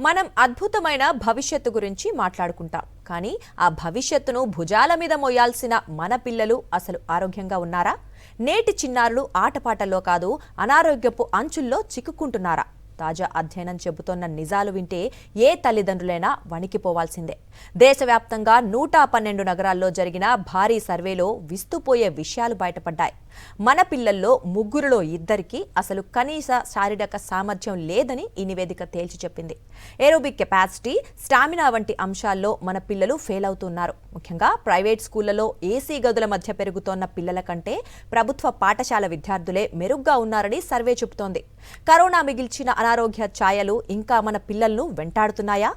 మనం అద్భుతమైన భవిష్యత్తు గురించి మాట్లాడుకుంటాం కానీ ఆ భవిష్యత్తును భుజాల మీద మోయాల్సిన మన పిల్లలు అసలు ఆరోగ్యంగా ఉన్నారా? నేటి చిన్నారులు ఆటపాటల్లో కాదు అనారోగ్యపు అంచుల్లో చిక్కుకుంటున్నారా? తాజా అధ్యయనం చెబుతోన్న నిజాలు వింటే ఏ తల్లిదండ్రులైనా వణికిపోవాల్సిందే. దేశవ్యాప్తంగా 112 నగరాల్లో జరిగిన భారీ సర్వేలో విస్తుపోయే విషయాలు బయటపడ్డాయి. మన పిల్లల్లో ముగ్గురులో ఇద్దరికి అసలు కనీస శారీరక సామర్థ్యం లేదని ఈ నివేదిక తేల్చి చెప్పింది. ఏరోబిక్ కెపాసిటీ, స్టామినా వంటి అంశాల్లో మన పిల్లలు ఫెయిల్ అవుతున్నారు. ముఖ్యంగా ప్రైవేట్ స్కూళ్లలో ఏసీ గదుల మధ్య పెరుగుతోన్న పిల్లల కంటే ప్రభుత్వ పాఠశాల విద్యార్థులే మెరుగ్గా ఉన్నారని సర్వే చెబుతోంది. కరోనా మిగిల్చిన అనారోగ్య ఛాయలు ఇంకా మన పిల్లలను వెంటాడుతున్నాయా?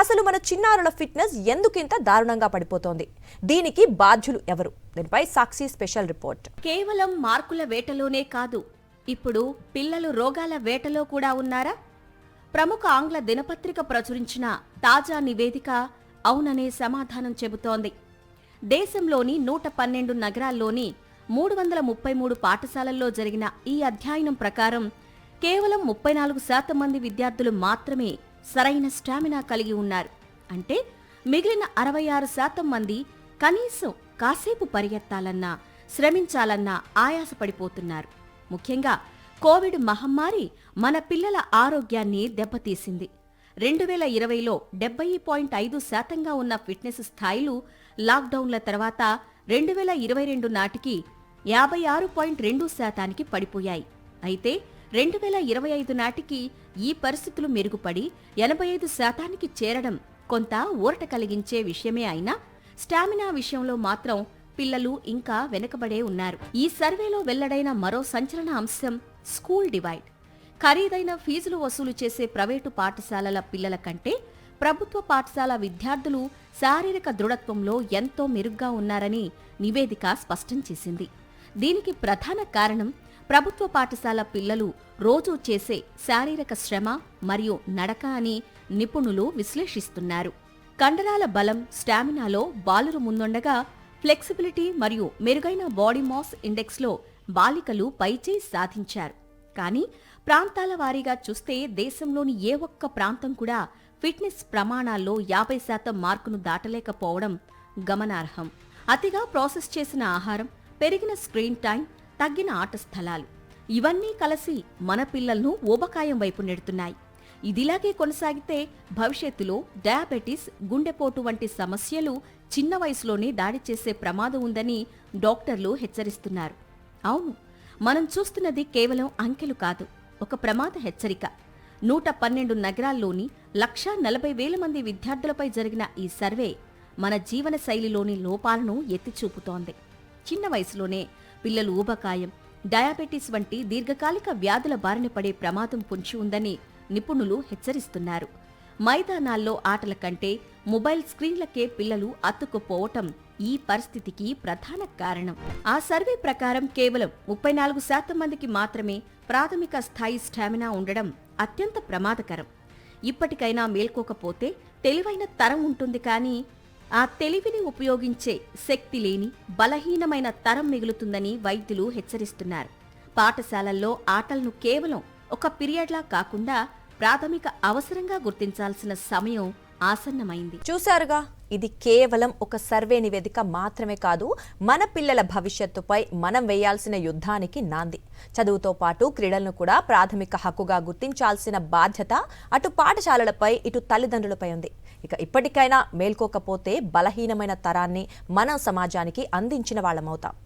అసలు మన చిన్నారుల ఫిట్నెస్ ఎందుకింత దారుణంగా పడిపోతోంది? దీనికి బాధ్యులు ఎవరు? దీనిపై సాక్షి స్పెషల్ రిపోర్ట్. కేవలం మార్కుల వేటలోనే కాదు, ఇప్పుడు పిల్లలు రోగాల వేటలో కూడా ఉన్నారా? ప్రముఖ ఆంగ్ల దినపత్రిక ప్రచురించిన తాజా నివేదిక అవుననే సమాధానం చెబుతోంది. దేశంలోని 112 నగరాల్లోని 333 పాఠశాలల్లో జరిగిన ఈ అధ్యయనం ప్రకారం కేవలం 34% మంది విద్యార్థులు మాత్రమే సరైన స్టామినా కలిగి ఉన్నారు. అంటే మిగిలిన 66% మంది కనీసం కాసేపు పరిగెత్తాలన్నా, శ్రమించాలన్నా ఆయాసపడిపోతున్నారు. ముఖ్యంగా కోవిడ్ మహమ్మారి మన పిల్లల ఆరోగ్యాన్ని దెబ్బతీసింది. 2020లో 70.5% ఉన్న ఫిట్నెస్ స్థాయిలు లాక్డౌన్ల తర్వాత 2022 నాటికి 56.2%కి పడిపోయాయి. అయితే 2025 నాటికి ఈ పరిస్థితులు మెరుగుపడి 85%కి చేరడం కొంత ఊరట కలిగించే విషయమే అయినా స్టామినా విషయంలో మాత్రం పిల్లలు ఇంకా వెనుకబడే ఉన్నారు. ఈ సర్వేలో వెల్లడైన మరో సంచలన అంశం స్కూల్ డివైడ్. ఖరీదైన ఫీజులు వసూలు చేసే ప్రైవేటు పాఠశాలల పిల్లల కంటే ప్రభుత్వ పాఠశాల విద్యార్థులు శారీరక దృఢత్వంలో ఎంతో మెరుగ్గా ఉన్నారని నివేదిక స్పష్టం చేసింది. దీనికి ప్రధాన కారణం ప్రభుత్వ పాఠశాల పిల్లలు రోజూ చేసే శారీరక శ్రమ మరియు నడక అని నిపుణులు విశ్లేషిస్తున్నారు. కండరాల బలం, స్టామినాలో బాలురు ముందుండగా ఫ్లెక్సిబిలిటీ మరియు మెరుగైన బాడీ మాస్ ఇండెక్స్లో బాలికలు పైచేయి సాధించారు. కానీ ప్రాంతాల వారీగా చూస్తే దేశంలోని ఏ ఒక్క ప్రాంతం కూడా ఫిట్నెస్ ప్రమాణాల్లో 50% మార్కును దాటలేకపోవడం గమనార్హం. అతిగా ప్రాసెస్ చేసిన ఆహారం, పెరిగిన స్క్రీన్ టైం, తగ్గిన ఆట స్థలాలు ఇవన్నీ కలిసి మన పిల్లలను ఊబకాయం వైపు నెడుతున్నాయి. ఇదిలాగే కొనసాగితే భవిష్యత్తులో డయాబెటీస్, గుండెపోటు వంటి సమస్యలు చిన్న వయసులోనే దాడి చేసే ప్రమాదం ఉందని డాక్టర్లు హెచ్చరిస్తున్నారు. అవును, మనం చూస్తున్నది కేవలం అంకెలు కాదు, ఒక ప్రమాద హెచ్చరిక. 112 నగరాల్లోని 1,40,000 మంది విద్యార్థులపై జరిగిన ఈ సర్వే మన జీవన శైలిలోని లోపాలను ఎత్తిచూపుతోంది. చిన్న వయసులోనే పిల్లలు ఊబకాయం, డయాబెటీస్ వంటి దీర్ఘకాలిక వ్యాధుల బారిన పడే ప్రమాదం పొంచి ఉందని నిపుణులు హెచ్చరిస్తున్నారు. మైదానాల్లో ఆటల కంటే మొబైల్ స్క్రీన్లకే పిల్లలు అతుక్కుపోవటం ఈ పరిస్థితికి ప్రధాన కారణం. ఆ సర్వే ప్రకారం కేవలం 34% మందికి మాత్రమే ప్రాథమిక స్థాయి స్టామినా ఉండడం అత్యంత ప్రమాదకరం. ఇప్పటికైనా మేల్కోకపోతే తెలివైన తరం ఉంటుంది, కానీ ఆ తెలివిని ఉపయోగించే శక్తి లేని బలహీనమైన తరం మిగులుతుందని వైద్యులు హెచ్చరిస్తున్నారు. పాఠశాలల్లో ఆటలను కేవలం ఒక పీరియడ్లా కాకుండా ప్రాథమిక అవసరంగా గుర్తించాల్సిన సమయం ఆసన్నమైంది. చూశారుగా, ఇది కేవలం ఒక సర్వే నివేదిక మాత్రమే కాదు, మన పిల్లల భవిష్యత్తుపై మనం వేయాల్సిన యుద్ధానికి నాంది. చదువుతో పాటు క్రీడలను కూడా ప్రాథమిక హక్కుగా గుర్తించాల్సిన బాధ్యత అటు పాఠశాలలపై, ఇటు తల్లిదండ్రులపై ఉంది. ఇక ఇప్పటికైనా మేల్కోకపోతే బలహీనమైన తరాన్ని మనం సమాజానికి అందించిన వాళ్ళమవుతాం.